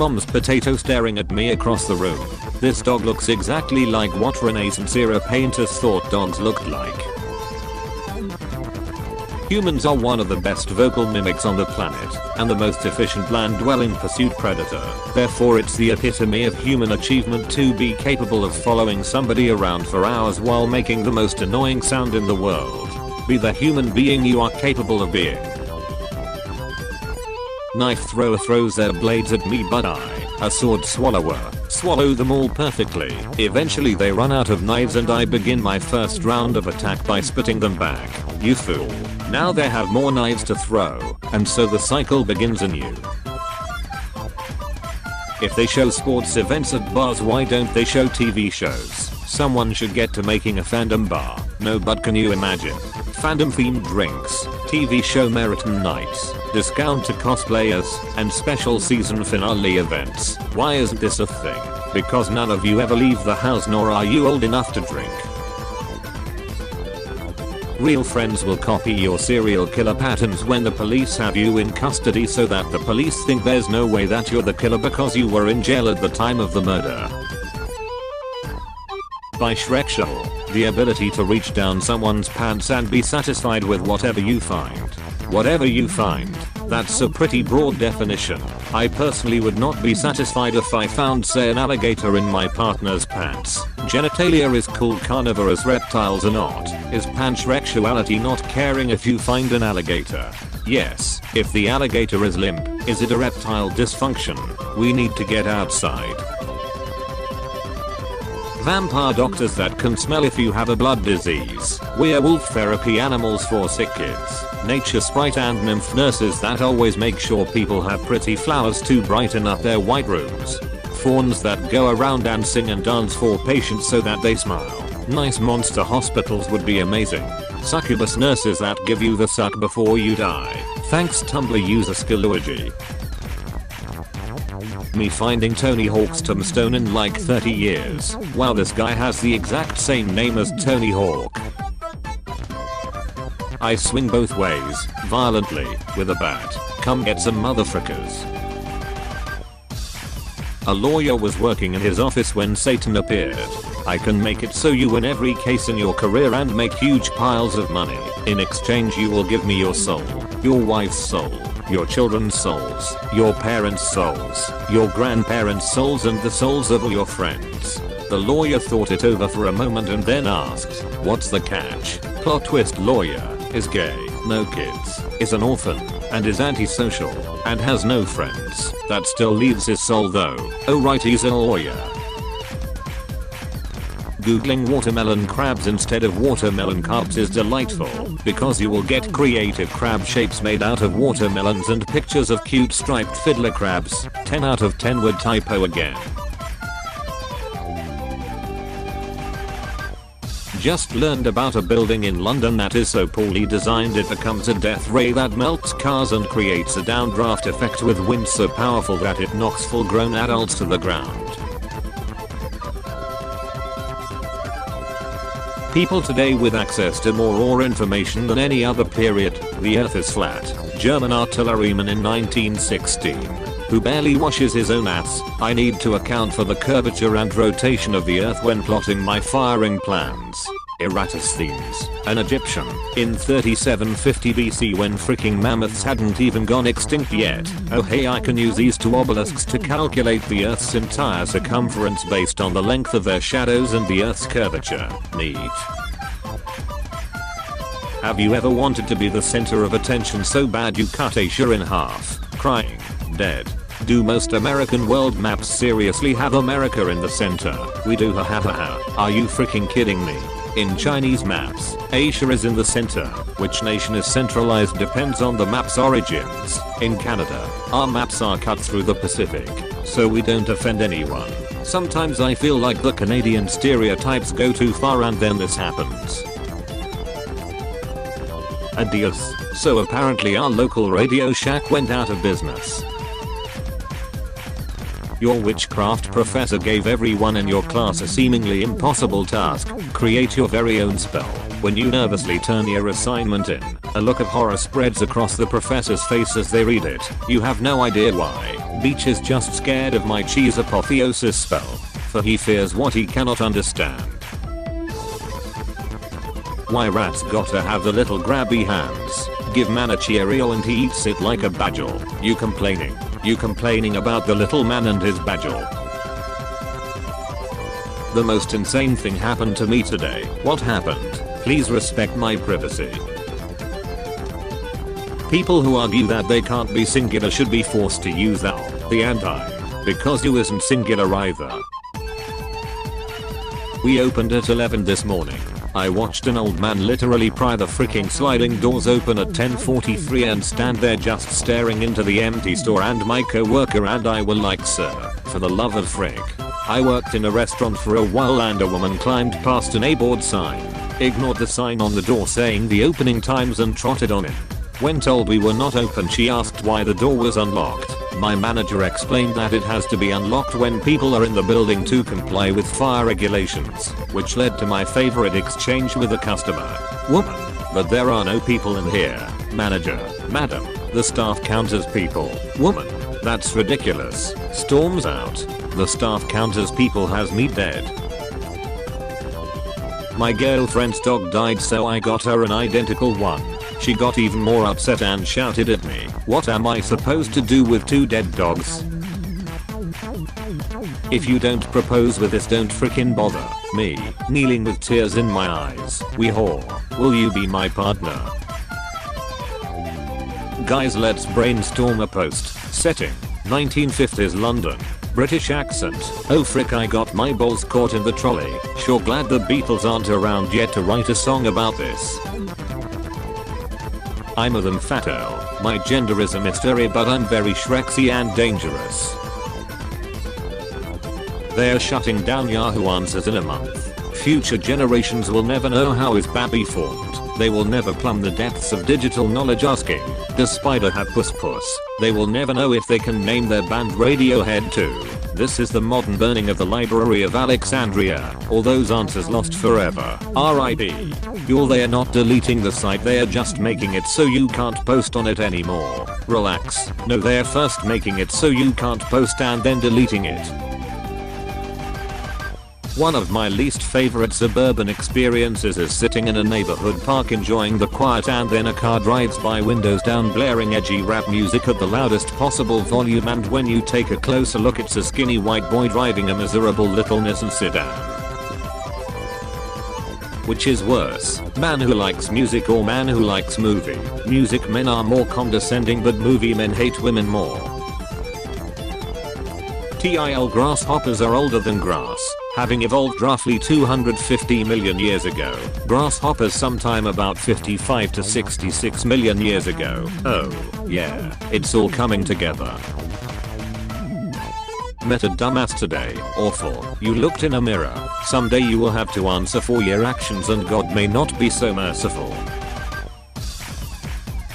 mom's potato staring at me across the room. This dog looks exactly like what Renaissance era painters thought dogs looked like. Humans are one of the best vocal mimics on the planet, and the most efficient land-dwelling pursuit predator. Therefore it's the epitome of human achievement to be capable of following somebody around for hours while making the most annoying sound in the world. Be the human being you are capable of being. Knife thrower throws their blades at me but I, a sword swallower, swallow them all perfectly. Eventually they run out of knives and I begin my first round of attack by spitting them back. You fool. Now they have more knives to throw, and so the cycle begins anew. If they show sports events at bars, why don't they show TV shows? Someone should get to making a fandom bar. No, but can you imagine? Fandom themed drinks, TV show marathon nights, discount to cosplayers, and special season finale events. Why isn't this a thing? Because none of you ever leave the house, nor are you old enough to drink. Real friends will copy your serial killer patterns when the police have you in custody so that the police think there's no way that you're the killer because you were in jail at the time of the murder. Bisexual, the ability to reach down someone's pants and be satisfied with whatever you find. Whatever you find, that's a pretty broad definition. I personally would not be satisfied if I found, say, an alligator in my partner's pants. Genitalia is cool, carnivorous reptiles are not. Is pansexuality not caring if you find an alligator? Yes, if the alligator is limp, is it a reptile dysfunction? We need to get outside. Vampire doctors that can smell if you have a blood disease. Werewolf therapy animals for sick kids. Nature sprite and nymph nurses that always make sure people have pretty flowers to brighten up their white rooms. Fauns that go around and sing and dance for patients so that they smile. Nice monster hospitals would be amazing. Succubus nurses that give you the suck before you die. Thanks Tumblr user Skilluigi. Me finding Tony Hawk's tombstone in like 30 years. Wow, this guy has the exact same name as Tony Hawk. I swing both ways, violently, with a bat. Come get some motherfrickers. A lawyer was working in his office when Satan appeared. I can make it so you win every case in your career and make huge piles of money. In exchange you will give me your soul, your wife's soul, your children's souls, your parents' souls, your grandparents' souls, and the souls of all your friends. The lawyer thought it over for a moment and then asked, what's the catch? Plot twist: lawyer is gay, no kids, is an orphan, and is antisocial, and has no friends. That still leaves his soul though. Oh right, he's a lawyer. Googling watermelon crabs instead of watermelon carbs is delightful, because you will get creative crab shapes made out of watermelons and pictures of cute striped fiddler crabs. 10 out of 10 would typo again. Just learned about a building in London that is so poorly designed it becomes a death ray that melts cars and creates a downdraft effect with winds so powerful that it knocks full grown adults to the ground. People today with access to more information than any other period. The earth is flat. German artilleryman in 1916. Who barely washes his own ass. I need to account for the curvature and rotation of the earth when plotting my firing plans. Eratosthenes, an Egyptian, in 3750 BC when freaking mammoths hadn't even gone extinct yet. Oh hey, I can use these two obelisks to calculate the earth's entire circumference based on the length of their shadows and the earth's curvature. Neat. Have you ever wanted to be the center of attention so bad you cut Asia in half? Crying. Dead. Do most American world maps seriously have America in the center? We do, ha ha ha. Are you freaking kidding me? In Chinese maps, Asia is in the center. Which nation is centralized depends on the map's origins. In Canada, our maps are cut through the Pacific, so we don't offend anyone. Sometimes I feel like the Canadian stereotypes go too far and then this happens. Adios. So apparently our local Radio Shack went out of business. Your witchcraft professor gave everyone in your class a seemingly impossible task: create your very own spell. When you nervously turn your assignment in, A look of horror spreads across the professor's face as they read it. You have no idea why. Beach is just scared of my cheese apotheosis spell. For he fears what he cannot understand. Why rats gotta have the little grabby hands? Give man a Cheerio and he eats it like a badger. You complaining? You complaining about the little man and his badger? The most insane thing happened to me today. What happened? Please respect my privacy. People who argue that they can't be singular should be forced to use thou, the and I, because you isn't singular either. We opened at 11 this morning. I watched an old man literally pry the freaking sliding doors open at 10:43 and stand there just staring into the empty store, and my co-worker and I were like, sir, for the love of frick. I worked in a restaurant for a while and a woman climbed past an A-board sign, ignored the sign on the door saying the opening times and trotted on in. When told we were not open, she asked why the door was unlocked. My manager explained that it has to be unlocked when people are in the building to comply with fire regulations, which led to my favorite exchange with a customer. Woman, but there are no people in here. Manager, madam, the staff count as people. Woman, that's ridiculous. Storms out. The staff count as people has me dead. My girlfriend's dog died, so I got her an identical one. She got even more upset and shouted at me, "What am I supposed to do with 2 dead dogs? If you don't propose with this, don't frickin' bother me." Kneeling with tears in my eyes. We whore. Will you be my partner? Guys, let's brainstorm a post. Setting: 1950s London. British accent. Oh frick, I got my balls caught in the trolley. Sure glad the Beatles aren't around yet to write a song about this. I'm a them fatto. My gender is a mystery, but I'm very Shreksy and dangerous. They're shutting down Yahoo Answers in a month. Future generations will never know how is Babby formed. They will never plumb the depths of digital knowledge asking, does Spider have puss puss? They will never know if they can name their band Radiohead too. This is the modern burning of the Library of Alexandria. All those answers lost forever. R.I.P. They are not deleting the site, they are just making it so you can't post on it anymore. Relax. No, they're first making it so you can't post and then deleting it. One of my least favorite suburban experiences is sitting in a neighborhood park enjoying the quiet, and then a car drives by, windows down, blaring edgy rap music at the loudest possible volume, and when you take a closer look, it's a skinny white boy driving a miserable little Nissan sedan. Which is worse, man who likes music or man who likes movie? Music men are more condescending, but movie men hate women more. TIL grasshoppers are older than grass, having evolved roughly 250 million years ago. Grasshoppers sometime about 55 to 66 million years ago. Oh, yeah, it's all coming together. Met a dumbass today. Awful. You looked in a mirror. Someday you will have to answer for your actions, and God may not be so merciful.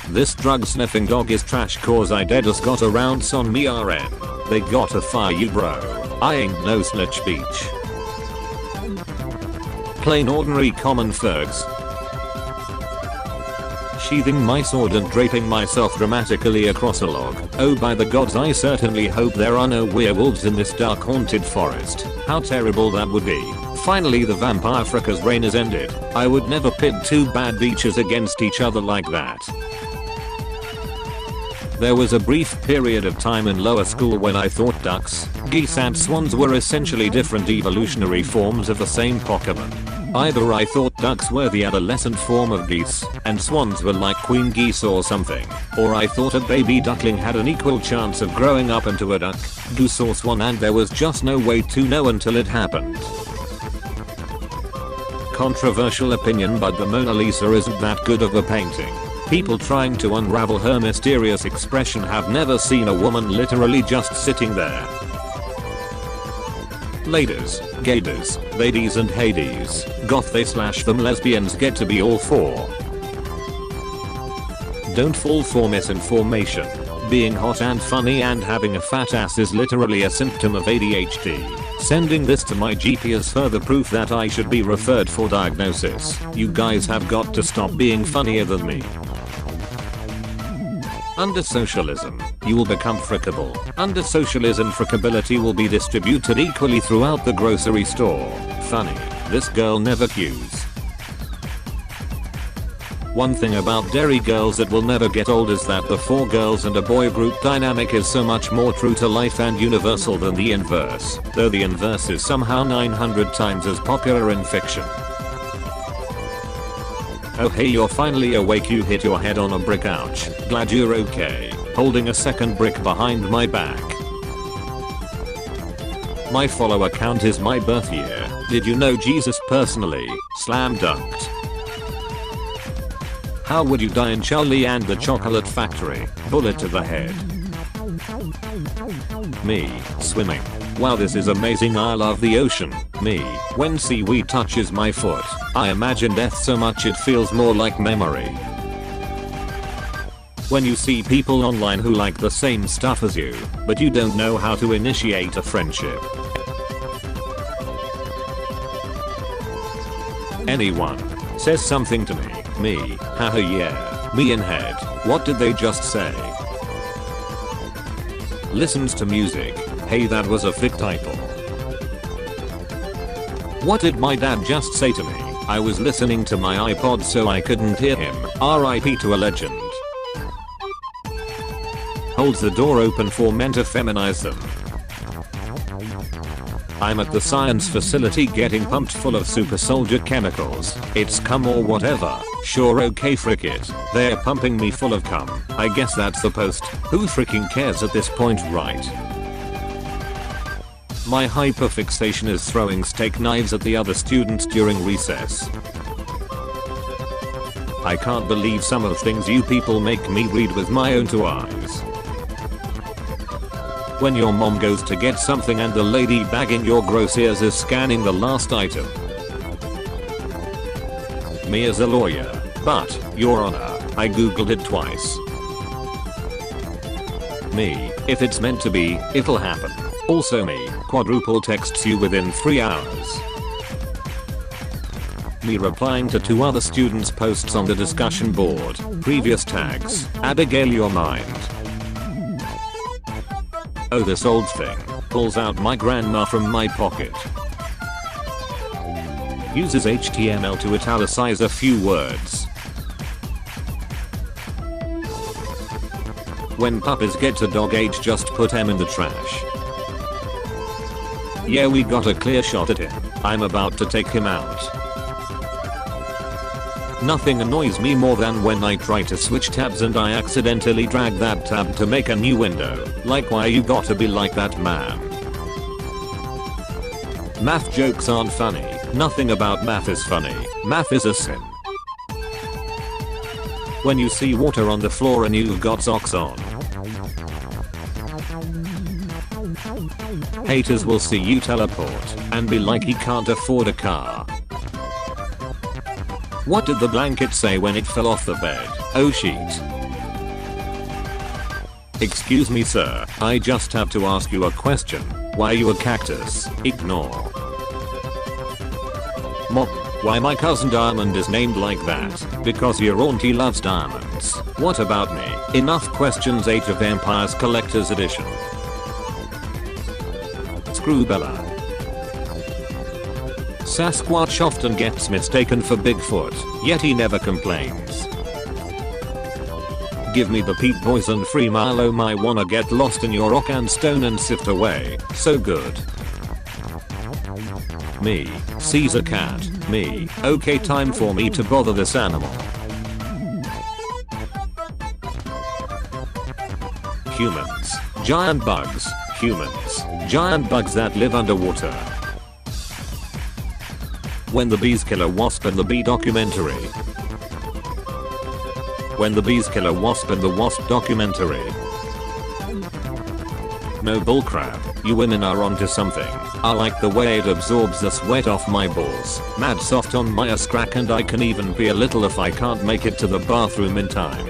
This drug sniffing dog is trash, cause I deadass got around on me RN. They gotta fire you, bro. I ain't no snitch beach. Plain ordinary common thugs. Sheathing my sword and draping myself dramatically across a log. Oh, by the gods, I certainly hope there are no werewolves in this dark haunted forest. How terrible that would be. Finally, the vampire fricker's reign is ended. I would never pit 2 bad beaches against each other like that. There was a brief period of time in lower school when I thought ducks, geese and swans were essentially different evolutionary forms of the same Pokemon. Either I thought ducks were the adolescent form of geese, and swans were like queen geese or something, or I thought a baby duckling had an equal chance of growing up into a duck, goose or swan, and there was just no way to know until it happened. Controversial opinion, but the Mona Lisa isn't that good of a painting. People trying to unravel her mysterious expression have never seen a woman literally just sitting there. Ladies, gayders, ladies and hades, goth they / them lesbians get to be all 4. Don't fall for misinformation. Being hot and funny and having a fat ass is literally a symptom of ADHD. Sending this to my GP is further proof that I should be referred for diagnosis. You guys have got to stop being funnier than me. Under socialism, you will become frickable. Under socialism, frickability will be distributed equally throughout the grocery store. Funny, this girl never queues. One thing about dairy girls that will never get old is that the 4 girls and a boy group dynamic is so much more true to life and universal than the inverse, though the inverse is somehow 900 times as popular in fiction. Oh hey, you're finally awake, you hit your head on a brick, ouch. Glad you're okay. Holding a second brick behind my back. My follower count is my birth year. Did you know Jesus personally? Slam dunked. How would you die in Charlie and the Chocolate Factory? Bullet to the head. Me, swimming. Wow, this is amazing, I love the ocean. Me, when seaweed touches my foot, I imagine death so much it feels more like memory. When you see people online who like the same stuff as you, but you don't know how to initiate a friendship. Anyone says something to me, haha yeah, me in head, what did they just say? Listens to music, hey that was a fic title. What did my dad just say to me? I was listening to my iPod so I couldn't hear him, RIP to a legend. Holds the door open for men to feminize them. I'm at the science facility getting pumped full of super soldier chemicals. It's cum or whatever. Sure, okay, frick it. They're pumping me full of cum. I guess that's the post. Who freaking cares at this point, right? My hyperfixation is throwing steak knives at the other students during recess. I can't believe some of the things you people make me read with my own 2 eyes. When your mom goes to get something and the lady bagging your gross ears is scanning the last item. Me as a lawyer, but, Your Honor, I googled it twice. Me, if it's meant to be, it'll happen. Also me, quadruple texts you within 3 hours. Me replying to 2 other students' posts on the discussion board. Previous tags, Abigail your mind. Oh, this old thing pulls out my grandma from my pocket. Uses HTML to italicize a few words. When puppies get to dog age, just put him in the trash. Yeah, we got a clear shot at him. I'm about to take him out. Nothing annoys me more than when I try to switch tabs and I accidentally drag that tab to make a new window. Like, why you gotta be like that, man? Math jokes aren't funny. Nothing about math is funny. Math is a sin. When you see water on the floor and you've got socks on. Haters will see you teleport and be like, he can't afford a car. What did the blanket say when it fell off the bed? Oh sheet. Excuse me sir, I just have to ask you a question. Why are you a cactus? Ignore. Mom, why my cousin Diamond is named like that? Because your auntie loves diamonds. What about me? Enough questions. Age of Empires Collector's Edition. Screw Bella. Sasquatch often gets mistaken for Bigfoot, yet he never complains. Give me the Pete Boys and free Milo. I wanna get lost in your rock and stone and sift away. So good. Me, sees a cat. Me, okay, time for me to bother this animal. Humans, giant bugs. Humans, giant bugs that live underwater. When the Bees Kill a Wasp and the Bee documentary. When the Bees Kill a Wasp and the Wasp documentary. No bullcrap, you women are onto something. I like the way it absorbs the sweat off my balls. Mad soft on my ass crack, and I can even be a little if I can't make it to the bathroom in time.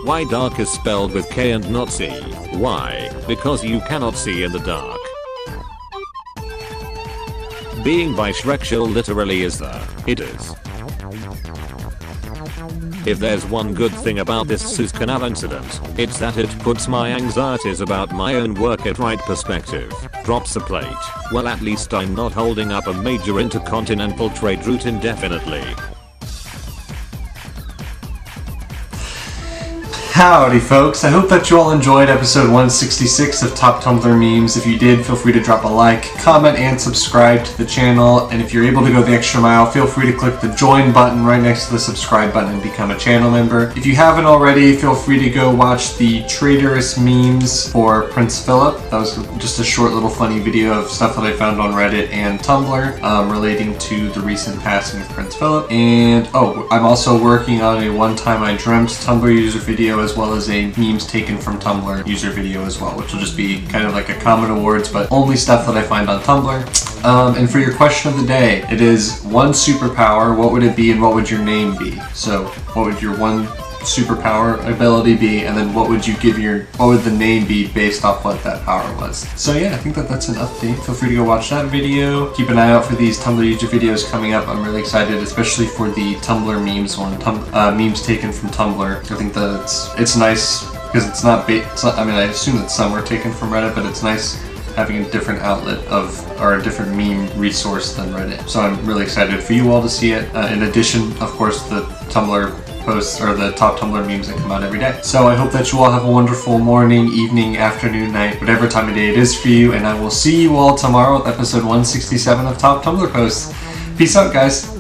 Why dark is spelled with K and not C? Why? Because you cannot see in the dark. Being bisexual literally is the, it is. If there's one good thing about this Suez Canal incident, it's that it puts my anxieties about my own work at right perspective. Drops a plate. Well, at least I'm not holding up a major intercontinental trade route indefinitely. Howdy folks, I hope that you all enjoyed episode 166 of Top Tumblr Memes. If you did, feel free to drop a like, comment, and subscribe to the channel. And if you're able to go the extra mile, feel free to click the join button right next to the subscribe button and become a channel member. If you haven't already, feel free to go watch the traitorous memes for Prince Philip. That was just a short little funny video of stuff that I found on Reddit and Tumblr relating to the recent passing of Prince Philip. And I'm also working on a One Time I Dreamt Tumblr user video as well as a memes taken from Tumblr user video as well, which will just be kind of like a comment awards, but only stuff that I find on Tumblr. And for your question of the day, it is one superpower, what would it be and what would your name be? So what would your one superpower ability be, and then what would the name be based off what that power was? So yeah, I think that's an update. Feel free to go watch that video. Keep an eye out for these Tumblr user videos coming up. I'm really excited, especially for the Tumblr memes one, memes taken from Tumblr. I think that it's nice because it's not, I mean, I assume that some were taken from Reddit, but it's nice having a different outlet or a different meme resource than Reddit. So I'm really excited for you all to see it. In addition, of course, the Tumblr posts or the top Tumblr memes that come out every day. So I hope that you all have a wonderful morning, evening, afternoon, night, whatever time of day it is for you, and I will see you all tomorrow with episode 167 of Top Tumblr Posts. Peace out, guys.